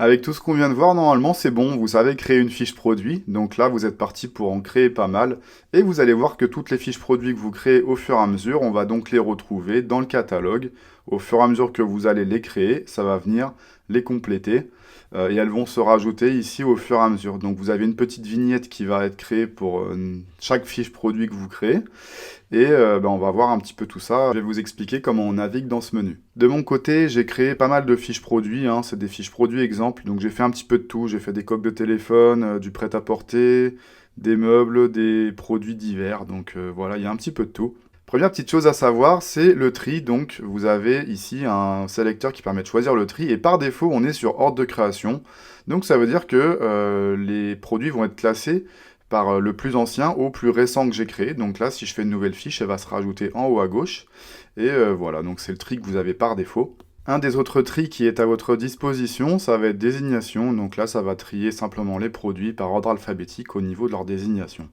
Avec tout ce qu'on vient de voir, normalement c'est bon, vous savez créer une fiche produit, donc là vous êtes parti pour en créer pas mal, et vous allez voir que toutes les fiches produits que vous créez au fur et à mesure, on va donc les retrouver dans le catalogue. Au fur et à mesure que vous allez les créer, ça va venir les compléter, et elles vont se rajouter ici au fur et à mesure. Donc vous avez une petite vignette qui va être créée pour chaque fiche produit que vous créez, et on va voir un petit peu tout ça. Je vais vous expliquer comment on navigue dans ce menu. De mon côté, j'ai créé pas mal de fiches produits, hein. C'est des fiches produits exemples, donc j'ai fait un petit peu de tout. J'ai fait des coques de téléphone, du prêt-à-porter, des meubles, des produits divers, donc voilà, il y a un petit peu de tout. Première petite chose à savoir, c'est le tri. Donc vous avez ici un sélecteur qui permet de choisir le tri, et par défaut, on est sur ordre de création. Donc ça veut dire que les produits vont être classés par le plus ancien au plus récent que j'ai créé. Donc là, si je fais une nouvelle fiche, elle va se rajouter en haut à gauche. Et voilà, donc c'est le tri que vous avez par défaut. Un des autres tris qui est à votre disposition, ça va être désignation. Donc là, ça va trier simplement les produits par ordre alphabétique au niveau de leur désignation.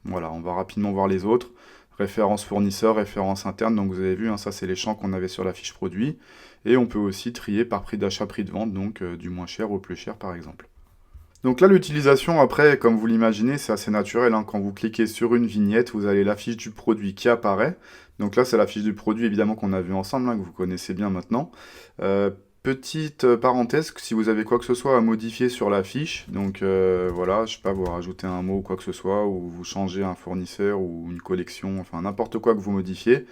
Voilà, on va rapidement voir les autres. Référence fournisseur, référence interne, donc vous avez vu, hein, ça c'est les champs qu'on avait sur la fiche produit. Et on peut aussi trier par prix d'achat, prix de vente, donc du moins cher au plus cher par exemple. Donc là, l'utilisation, après, comme vous l'imaginez, c'est assez naturel, hein. Quand vous cliquez sur une vignette, vous avez la fiche du produit qui apparaît. Donc là, c'est la fiche du produit, évidemment, qu'on a vu ensemble, hein, que vous connaissez bien maintenant. Petite parenthèse, si vous avez quoi que ce soit à modifier sur la fiche, donc voilà, je sais pas, vous rajoutez un mot ou quoi que ce soit, ou vous changez un fournisseur ou une collection, enfin n'importe quoi que vous modifiez,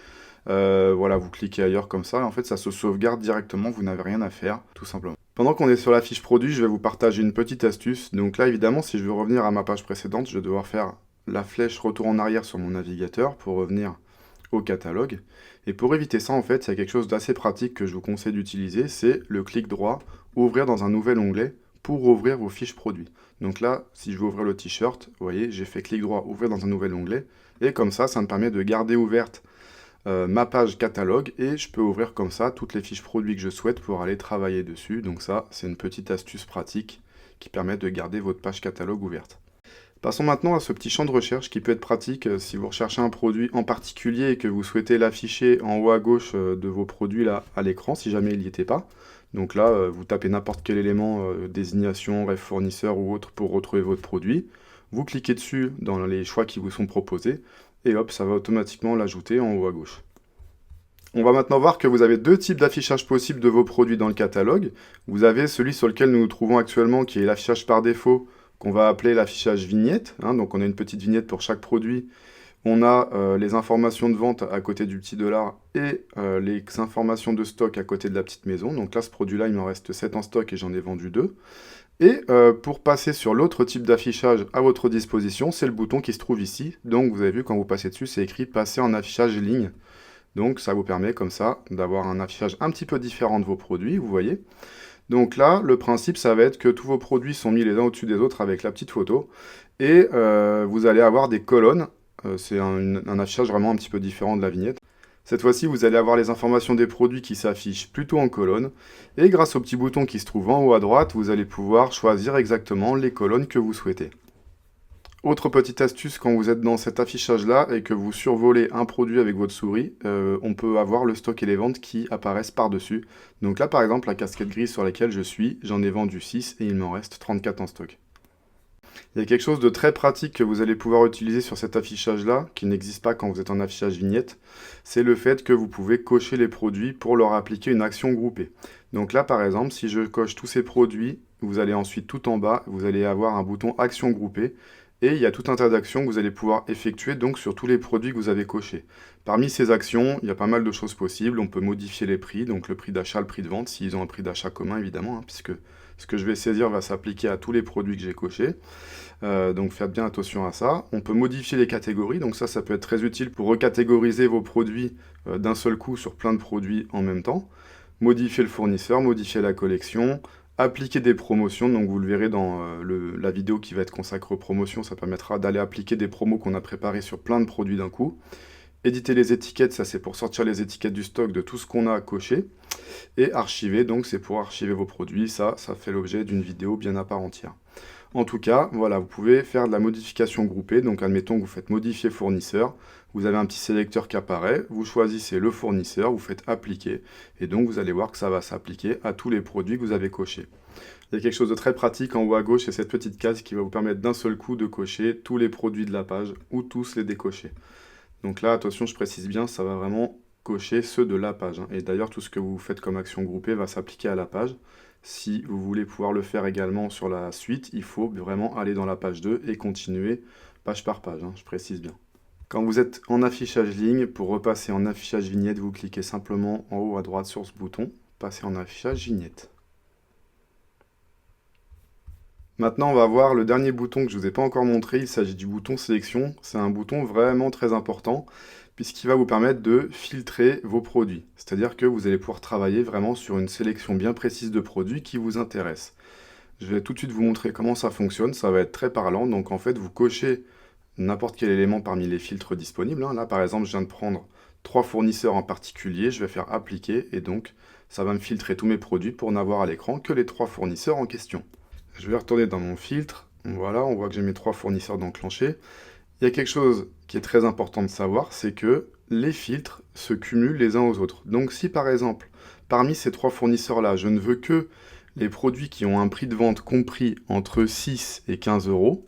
voilà, vous cliquez ailleurs comme ça, et en fait ça se sauvegarde directement, vous n'avez rien à faire, tout simplement. Pendant qu'on est sur la fiche produit, je vais vous partager une petite astuce. Donc là, évidemment, si je veux revenir à ma page précédente, je vais devoir faire la flèche retour en arrière sur mon navigateur pour revenir au catalogue. Et pour éviter ça, en fait, il y a quelque chose d'assez pratique que je vous conseille d'utiliser, c'est le clic droit, ouvrir dans un nouvel onglet pour ouvrir vos fiches produits. Donc là, si je veux ouvrir le t-shirt, vous voyez, j'ai fait clic droit, ouvrir dans un nouvel onglet, et comme ça me permet de garder ouverte ma page catalogue, et je peux ouvrir comme ça toutes les fiches produits que je souhaite pour aller travailler dessus. Donc ça, c'est une petite astuce pratique qui permet de garder votre page catalogue ouverte. Passons maintenant à ce petit champ de recherche qui peut être pratique si vous recherchez un produit en particulier et que vous souhaitez l'afficher en haut à gauche de vos produits là à l'écran si jamais il n'y était pas. Donc là, vous tapez n'importe quel élément, désignation, ref fournisseur ou autre pour retrouver votre produit. Vous cliquez dessus dans les choix qui vous sont proposés et hop, ça va automatiquement l'ajouter en haut à gauche. On va maintenant voir que vous avez deux types d'affichage possibles de vos produits dans le catalogue. Vous avez celui sur lequel nous nous trouvons actuellement qui est l'affichage par défaut, qu'on va appeler l'affichage vignette, hein. Donc on a une petite vignette pour chaque produit. On a les informations de vente à côté du petit dollar et les informations de stock à côté de la petite maison. Donc là, ce produit-là, il m'en reste 7 en stock et j'en ai vendu 2. Et pour passer sur l'autre type d'affichage à votre disposition, c'est le bouton qui se trouve ici. Donc vous avez vu, quand vous passez dessus, c'est écrit passer en affichage ligne. Donc ça vous permet comme ça d'avoir un affichage un petit peu différent de vos produits, vous voyez. Donc là, le principe, ça va être que tous vos produits sont mis les uns au-dessus des autres avec la petite photo. Et vous allez avoir des colonnes. C'est un affichage vraiment un petit peu différent de la vignette. Cette fois-ci, vous allez avoir les informations des produits qui s'affichent plutôt en colonne. Et grâce au petit bouton qui se trouve en haut à droite, vous allez pouvoir choisir exactement les colonnes que vous souhaitez. Autre petite astuce, quand vous êtes dans cet affichage-là et que vous survolez un produit avec votre souris, on peut avoir le stock et les ventes qui apparaissent par-dessus. Donc là, par exemple, la casquette grise sur laquelle je suis, j'en ai vendu 6 et il m'en reste 34 en stock. Il y a quelque chose de très pratique que vous allez pouvoir utiliser sur cet affichage-là, qui n'existe pas quand vous êtes en affichage vignette, c'est le fait que vous pouvez cocher les produits pour leur appliquer une action groupée. Donc là, par exemple, si je coche tous ces produits, vous allez ensuite tout en bas, vous allez avoir un bouton action groupée, et il y a tout un tas d'actions que vous allez pouvoir effectuer donc sur tous les produits que vous avez cochés. Parmi ces actions, il y a pas mal de choses possibles. On peut modifier les prix, donc le prix d'achat, le prix de vente, s'ils ont un prix d'achat commun évidemment, hein, puisque ce que je vais saisir va s'appliquer à tous les produits que j'ai cochés. Donc faites bien attention à ça. On peut modifier les catégories, donc ça peut être très utile pour recatégoriser vos produits d'un seul coup sur plein de produits en même temps. Modifier le fournisseur, modifier la collection, appliquer des promotions, donc vous le verrez dans la vidéo qui va être consacrée aux promotions, ça permettra d'aller appliquer des promos qu'on a préparés sur plein de produits d'un coup. Éditer les étiquettes, ça c'est pour sortir les étiquettes du stock de tout ce qu'on a à cocher. Et archiver, donc c'est pour archiver vos produits, ça fait l'objet d'une vidéo bien à part entière. En tout cas, voilà, vous pouvez faire de la modification groupée. Donc, admettons que vous faites modifier fournisseur. Vous avez un petit sélecteur qui apparaît. Vous choisissez le fournisseur, vous faites appliquer. Et donc, vous allez voir que ça va s'appliquer à tous les produits que vous avez cochés. Il y a quelque chose de très pratique en haut à gauche, c'est cette petite case qui va vous permettre d'un seul coup de cocher tous les produits de la page ou tous les décocher. Donc là, attention, je précise bien, ça va vraiment cocher ceux de la page, hein. Et d'ailleurs, tout ce que vous faites comme action groupée va s'appliquer à la page. Si vous voulez pouvoir le faire également sur la suite, il faut vraiment aller dans la page 2 et continuer page par page, hein, je précise bien. Quand vous êtes en affichage ligne, pour repasser en affichage vignette, vous cliquez simplement en haut à droite sur ce bouton, passer en affichage vignette. Maintenant, on va voir le dernier bouton que je ne vous ai pas encore montré. Il s'agit du bouton sélection. C'est un bouton vraiment très important puisqu'il va vous permettre de filtrer vos produits. C'est-à-dire que vous allez pouvoir travailler vraiment sur une sélection bien précise de produits qui vous intéressent. Je vais tout de suite vous montrer comment ça fonctionne. Ça va être très parlant. Donc en fait, vous cochez n'importe quel élément parmi les filtres disponibles, hein. Là, par exemple, je viens de prendre 3 fournisseurs en particulier. Je vais faire appliquer et donc ça va me filtrer tous mes produits pour n'avoir à l'écran que les 3 fournisseurs en question. Je vais retourner dans mon filtre. Voilà, on voit que j'ai mes 3 fournisseurs d'enclencher. Il y a quelque chose qui est très important de savoir, c'est que les filtres se cumulent les uns aux autres. Donc si par exemple, parmi ces 3 fournisseurs-là, je ne veux que les produits qui ont un prix de vente compris entre 6 et 15 euros,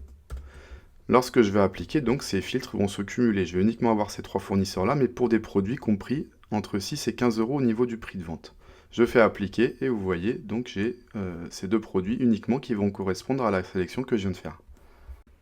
lorsque je vais appliquer, donc ces filtres vont se cumuler. Je vais uniquement avoir ces 3 fournisseurs-là, mais pour des produits compris entre 6 et 15 euros au niveau du prix de vente. Je fais appliquer et vous voyez, donc j'ai ces 2 produits uniquement qui vont correspondre à la sélection que je viens de faire.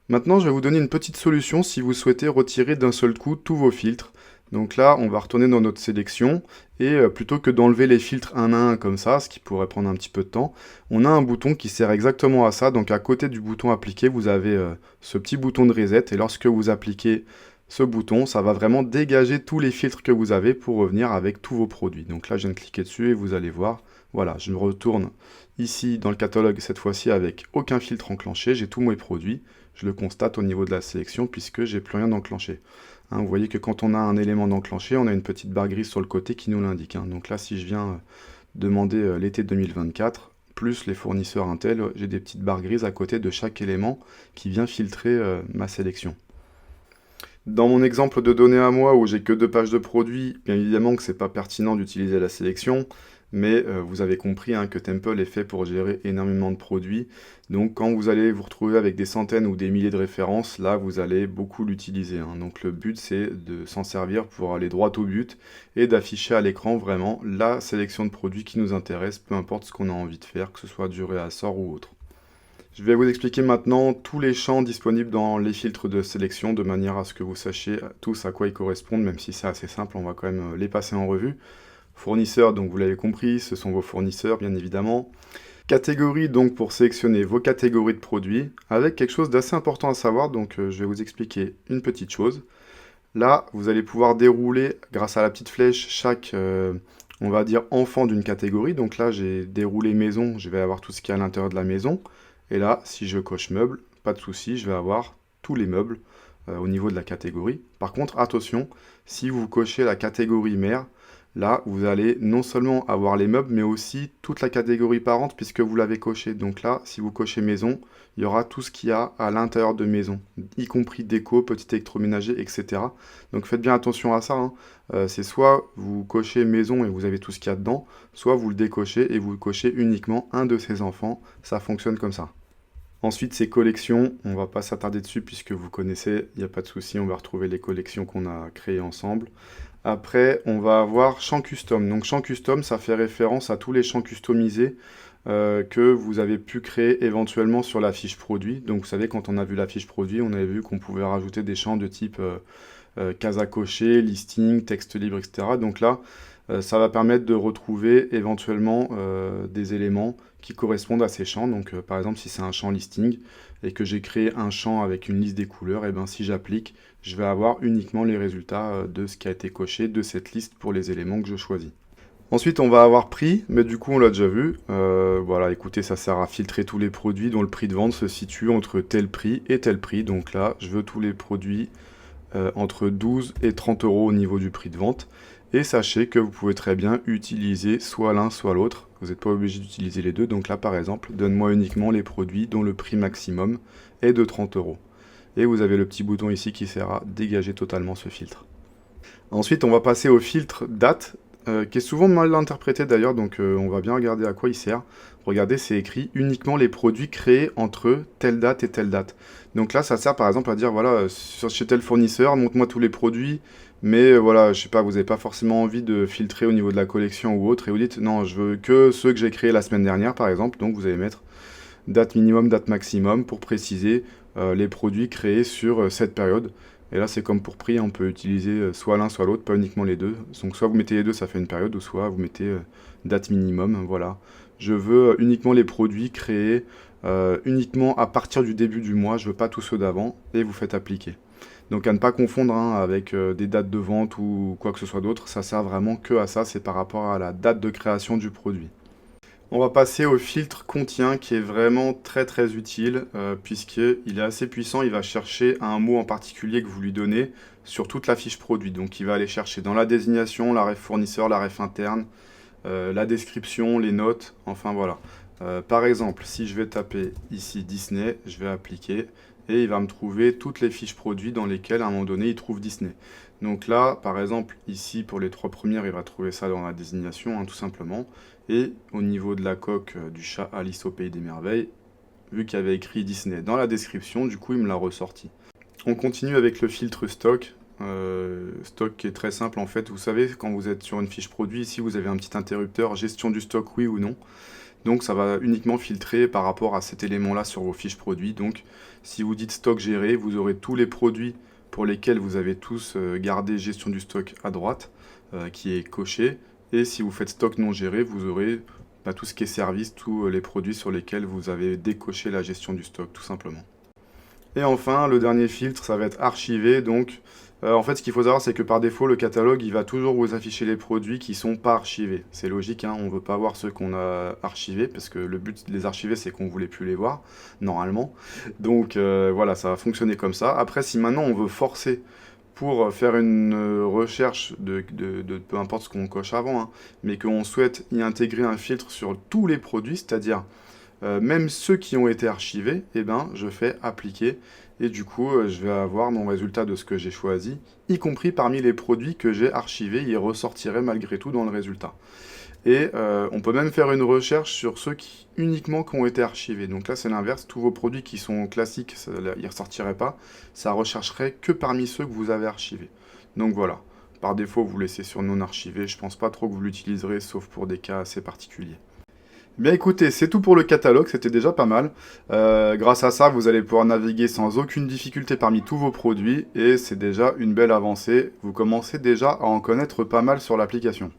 Maintenant, je vais vous donner une petite solution si vous souhaitez retirer d'un seul coup tous vos filtres. Donc là, on va retourner dans notre sélection et plutôt que d'enlever les filtres un à un comme ça, ce qui pourrait prendre un petit peu de temps, on a un bouton qui sert exactement à ça. Donc à côté du bouton appliquer, vous avez ce petit bouton de reset et lorsque vous appliquez ce bouton, ça va vraiment dégager tous les filtres que vous avez pour revenir avec tous vos produits. Donc là, je viens de cliquer dessus et vous allez voir, voilà, je me retourne ici dans le catalogue cette fois-ci avec aucun filtre enclenché, j'ai tous mes produits. Je le constate au niveau de la sélection puisque j'ai plus rien d'enclenché. Hein, vous voyez que quand on a un élément d'enclenché, on a une petite barre grise sur le côté qui nous l'indique, hein. Donc là, si je viens demander l'été 2024, plus les fournisseurs Intel, j'ai des petites barres grises à côté de chaque élément qui vient filtrer ma sélection. Dans mon exemple de données à moi, où j'ai que 2 pages de produits, bien évidemment que c'est pas pertinent d'utiliser la sélection, mais vous avez compris, hein, que Temple est fait pour gérer énormément de produits. Donc quand vous allez vous retrouver avec des centaines ou des milliers de références, là vous allez beaucoup l'utiliser, hein. Donc le but c'est de s'en servir pour aller droit au but et d'afficher à l'écran vraiment la sélection de produits qui nous intéresse, peu importe ce qu'on a envie de faire, que ce soit du réassort ou autre. Je vais vous expliquer maintenant tous les champs disponibles dans les filtres de sélection de manière à ce que vous sachiez tous à quoi ils correspondent, même si c'est assez simple, on va quand même les passer en revue. Fournisseurs, donc vous l'avez compris, ce sont vos fournisseurs bien évidemment. Catégories, donc pour sélectionner vos catégories de produits, avec quelque chose d'assez important à savoir, donc je vais vous expliquer une petite chose. Là, vous allez pouvoir dérouler, grâce à la petite flèche, chaque, on va dire, enfant d'une catégorie. Donc là, j'ai déroulé maison, je vais avoir tout ce qui est à l'intérieur de la maison. Et là, si je coche meubles, pas de souci, je vais avoir tous les meubles au niveau de la catégorie. Par contre, attention, si vous cochez la catégorie mère, là, vous allez non seulement avoir les meubles, mais aussi toute la catégorie parente puisque vous l'avez coché. Donc là, si vous cochez maison, il y aura tout ce qu'il y a à l'intérieur de maison, y compris déco, petit électroménager, etc. Donc faites bien attention à ça, hein. C'est soit vous cochez maison et vous avez tout ce qu'il y a dedans, soit vous le décochez et vous cochez uniquement un de ces enfants. Ça fonctionne comme ça. Ensuite, ces collections, on va pas s'attarder dessus puisque vous connaissez, il n'y a pas de souci, on va retrouver les collections qu'on a créées ensemble. Après, on va avoir champ custom. Donc champ custom, ça fait référence à tous les champs customisés que vous avez pu créer éventuellement sur la fiche produit. Donc vous savez, quand on a vu la fiche produit, on avait vu qu'on pouvait rajouter des champs de type case à cocher, listing, texte libre, etc. Donc là, ça va permettre de retrouver éventuellement des éléments qui correspondent à ces champs. Donc par exemple, si c'est un champ listing et que j'ai créé un champ avec une liste des couleurs, et ben si j'applique, je vais avoir uniquement les résultats de ce qui a été coché de cette liste pour les éléments que je choisis. Ensuite, on va avoir prix, mais du coup, on l'a déjà vu. Voilà, écoutez, ça sert à filtrer tous les produits dont le prix de vente se situe entre tel prix et tel prix. Donc là, je veux tous les produits entre 12 et 30 euros au niveau du prix de vente. Et sachez que vous pouvez très bien utiliser soit l'un soit l'autre. Vous n'êtes pas obligé d'utiliser les deux. Donc là, par exemple, donne-moi uniquement les produits dont le prix maximum est de 30 euros. Et vous avez le petit bouton ici qui sert à dégager totalement ce filtre. Ensuite, on va passer au filtre date, qui est souvent mal interprété d'ailleurs, donc on va bien regarder à quoi il sert. Regardez, c'est écrit uniquement les produits créés entre telle date et telle date. Donc là, ça sert par exemple à dire, voilà, chez tel fournisseur, montre-moi tous les produits, mais voilà, je sais pas, vous n'avez pas forcément envie de filtrer au niveau de la collection ou autre, et vous dites, non, je veux que ceux que j'ai créés la semaine dernière, par exemple, donc vous allez mettre date minimum, date maximum, pour préciser les produits créés sur cette période. Et là, c'est comme pour prix, on peut utiliser soit l'un, soit l'autre, pas uniquement les deux. Donc soit vous mettez les deux, ça fait une période, ou soit vous mettez date minimum, voilà. Je veux uniquement les produits créés uniquement à partir du début du mois, je veux pas tous ceux d'avant, et vous faites appliquer. Donc à ne pas confondre hein, avec des dates de vente ou quoi que ce soit d'autre, ça sert vraiment que à ça, c'est par rapport à la date de création du produit. On va passer au filtre contient qui est vraiment très très utile puisqu'il est assez puissant, il va chercher un mot en particulier que vous lui donnez sur toute la fiche produit. Donc il va aller chercher dans la désignation, la ref fournisseur, la ref interne, la description, les notes, enfin voilà. Par exemple, si je vais taper ici Disney, je vais appliquer et il va me trouver toutes les fiches produits dans lesquelles à un moment donné il trouve Disney. Donc là, par exemple, ici pour les trois premières, il va trouver ça dans la désignation, hein, tout simplement. Et au niveau de la coque du chat Alice au Pays des Merveilles, vu qu'il y avait écrit Disney dans la description, du coup il me l'a ressorti. On continue avec le filtre stock. Stock qui est très simple en fait. Vous savez, quand vous êtes sur une fiche produit, ici vous avez un petit interrupteur gestion du stock, oui ou non. Donc ça va uniquement filtrer par rapport à cet élément-là sur vos fiches produits. Donc si vous dites stock géré, vous aurez tous les produits pour lesquels vous avez tous gardé gestion du stock à droite, qui est coché. Et si vous faites stock non géré, vous aurez tout ce qui est service, tous les produits sur lesquels vous avez décoché la gestion du stock, tout simplement. Et enfin, le dernier filtre, ça va être archivé. Donc, en fait, ce qu'il faut savoir, c'est que par défaut, le catalogue, il va toujours vous afficher les produits qui sont pas archivés. C'est logique, hein, on ne veut pas voir ceux qu'on a archivés, parce que le but de les archiver, c'est qu'on ne voulait plus les voir, normalement. Donc, voilà, ça va fonctionner comme ça. Après, si maintenant on veut forcer pour faire une recherche de peu importe ce qu'on coche avant, hein, mais qu'on souhaite y intégrer un filtre sur tous les produits, c'est-à-dire même ceux qui ont été archivés, eh ben, je fais appliquer et du coup je vais avoir mon résultat de ce que j'ai choisi, y compris parmi les produits que j'ai archivés, il ressortirait malgré tout dans le résultat. Et on peut même faire une recherche sur ceux qui uniquement qui ont été archivés. Donc là c'est l'inverse, tous vos produits qui sont classiques, ils ne ressortiraient pas, ça rechercherait que parmi ceux que vous avez archivés. Donc voilà, par défaut vous laissez sur non archivé, je pense pas trop que vous l'utiliserez sauf pour des cas assez particuliers. Bien écoutez, c'est tout pour le catalogue, c'était déjà pas mal. Grâce à ça, vous allez pouvoir naviguer sans aucune difficulté parmi tous vos produits et c'est déjà une belle avancée. Vous commencez déjà à en connaître pas mal sur l'application.